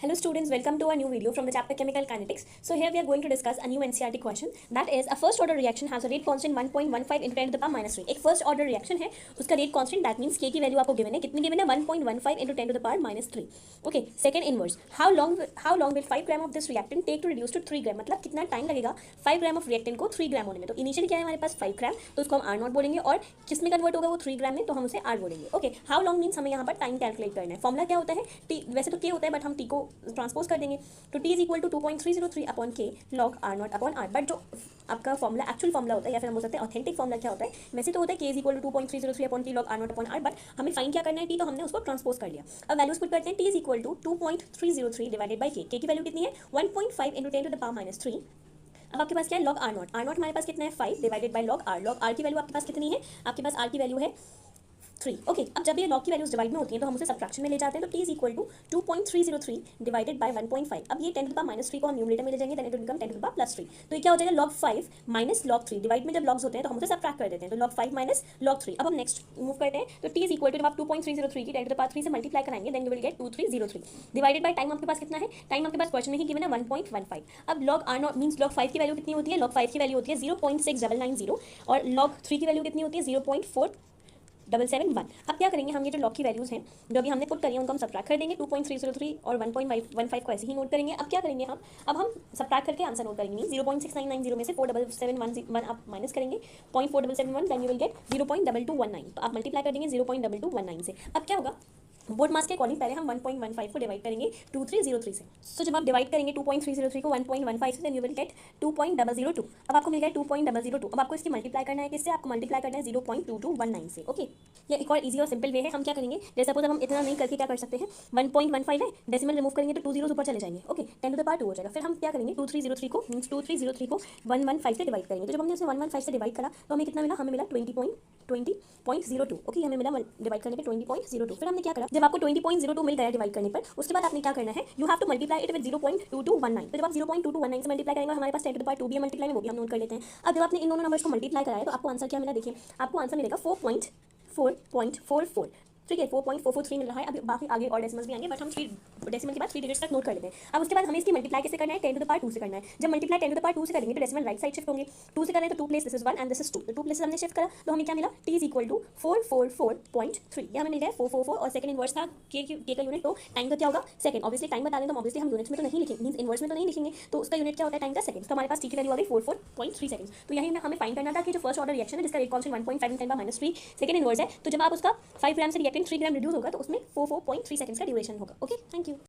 Hello students, welcome to a new video from the chapter Chemical Kinetics. So here we are going to discuss a new NCERT question, that is a first order reaction has a rate constant 1.15 into 10 to the power minus 3. एक first order reaction है, उसका rate constant that means K की value आपको given है, कितनी given है 1.15 into 10 to the power minus 3. Okay, second inverse, how long will 5 gram of this reactant take to reduce to 3 gram, मतलब कितना time लगेगा 5 gram of reactant को 3 gram होने में. तो इनिशियली क्या है हमारे पास 5 gram, तो उसको हम R0 बोलेंगे और किस में कन्वर्ट होगा वो 3 gram में, तो हम उसे R बोलेंगे. ओके, हाउ लॉन्ग मीन्स हमें यहाँ पर टाइम कैलकुलेट करना है. फॉर्मुला क्या होता है, T वैसे तो K होता है बट हम T को ट्रांसपोज कर देंगे. तो T is equal to 2.303 upon K log R0 upon R. But जो आपका फॉर्मुला एक्चुअल फॉर्मुला होता है या फिर हम बोल सकते हैं ऑथेंटिक फॉर्मुला क्या होता है, वैसे तो होता है K is equal to 2.303 upon T log R0 upon R. But हमें फाइंड क्या करना है T, तो हमने उसको ट्रांसपोज कर लिया. अब वैल्यूज पुट करते हैं. T is equal to 2.303 divided by K. K की वैल्यू कितनी है 1.5 into 10 to the power minus 3. अब आपके पास क्या है लॉग R0. R0 हमारे पास कितना है 5 divided by log R. Log R की वैल्यू आपके पास कितनी है, आपके पास R की वैल्यू है 3. ओके, अब जब ये लॉग की वैल्यूज डिवाइड में होती हैं तो हम उसे सब्ट्रैक्शन में ले जाते हैं. तो T is equal to 2.303 divided by 1.5. अब ये 10 टू द पावर माइनस 3 को हम न्यूमरेटर में ले जाएंगे, then it will become 10 to the power plus 3. तो ये क्या हो जाएगा लॉग 5 माइनस लॉग 3. डिवाइड में जब लॉग्स होते हैं तो हम उसे सब्ट्रैक्ट कर देते हैं. तो लॉग 5 माइनस लॉग 3. अब हम नेक्स्ट मूव करते हैं. तो T इज इक्वल टू जब आप 2.303 की 10 टू द पावर 3 से मल्टीप्लाई कराएंगे then you will get 2303 divided by time. आपके पास कितना है टाइम, आपके पास क्वेश्चन में ही गिवन है 1.15. अब लॉग R0 मींस लॉग 5 की वैल्यू कितनी होती है, लॉग 5 की वैल्यू होती है 0.6990 और लॉग 3 की वैल्यू कितनी होती है 0.4771. अब क्या करेंगे हम, ये जो लॉग की वैल्यूज हैं जो अभी हमने पुट करी है उनको हम सब्ट्रैक्ट कर देंगे. 2.303 और 1.15 को ऐसे ही नोट करेंगे. अब क्या करेंगे हम, अब हम सब्ट्रैक्ट करके आंसर नोट करेंगे. 0.6990 में से 47711 आप माइनस करेंगे 0.4771, देन यू विल गेट 0.2219. तो आप मल्टीप्लाई कर देंगे 0.2219 से. अब क्या होगा बोर्ड मास के अकॉर्डिंग पहले हम 1.15 को डिवाइड करेंगे 2303 से. सो जब आप डिवाइड करेंगे 2.303 को 1.15 से, देन यू विल गेट 2.002. अब आपको मिल गया 2.002. अब आपको इसकी मल्टीप्लाई करना है किससे, आपको मल्टीप्लाई करना है 0.2219 से. ओके, ये एक और इजी और सिंपल वे है. हम क्या करेंगे, जैसे सपोज हम इतना नहीं करके क्या कर सकते हैं, 1.15 है, डेसिमल रिमूव करेंगे तो 2 zeros ऊपर चले जाएंगे. ओके, 10 टू द पावर 2 हो जाएगा. फिर हम क्या करेंगे 2303 को मींस 2303 को 115 से डिवाइड करेंगे. तो जब हमने उसे 115 से डिवाइड करा तो हमें कितना मिला, हमें मिला 20.02. ओके, हमें मिला डिवाइड करने पे 20.02. फिर हमने क्या करा, जब आपको 20.02 मिल गया डिवाइड करने पर, उसके बाद आपने क्या करना है, you have to multiply it with 0.2219. तो जब आप 0.2219 से मल्टीप्लाई करेंगे हमारे पास 10 टू द पावर 2 भी है मल्टीप्लाई में, वो भी हम नोट कर लेते हैं. अब जब आपने इन दोनों नंबर्स को मल्टीप्लाई कराया तो आपको आंसर क्या मिला, देखिए आपको आंसर मिलेगा 4.444. ठीक है, 4.443 मिल रहा है. अब बाकी आगे और डेसिमल्स भी आएंगे बट हम 3 डेसिमल के बाद 3 डिजिट्स तक नोट कर लेते हैं. अब उसके बाद हमें इसकी मल्टीप्लाई कैसे करना है, 10 टू द पावर 2 से करना है. जब मल्टीप्लाई 10 टू द पावर 2 से करेंगे तो डेसिमल राइट साइड शिफ्ट होंगे. 2 से करें तो 2 place this is 1 and this is 2. तो 2 प्लेसेस हमने शिफ्ट करा तो हमें क्या मिला, T इज इक्वल टू 444.3. ये हमें मिल गया 444 और सेकंड इनवर्स था K का यूनिट. तो टाइम का क्या होगा सेकंड. ऑब्वियसली टाइम बता दें तो ऑब्वियसली हम यूनिट्स में तो नहीं लिखेंगे, मींस इनवर्स में तो नहीं लिखेंगे, तो उसका यूनिट क्या होता है टाइम का सेकंड. तो हमारे पास T की वैल्यू आ गई 44.3 सेकंड. तो यही हमें फाइंड करना था कि जो फर्स्ट ऑर्डर रिएक्शन है जिसका रेट कांस्टेंट 1.5 × 10⁻³ सेकंड इनवर्स है, तो जब आप उसका 5 ग्राम से रिएक्टेंट 3 ग्राम रिड्यूस होगा तो उसमें 44.3 सेकंड्स का ड्यूरेशन होगा. Okay, thank you.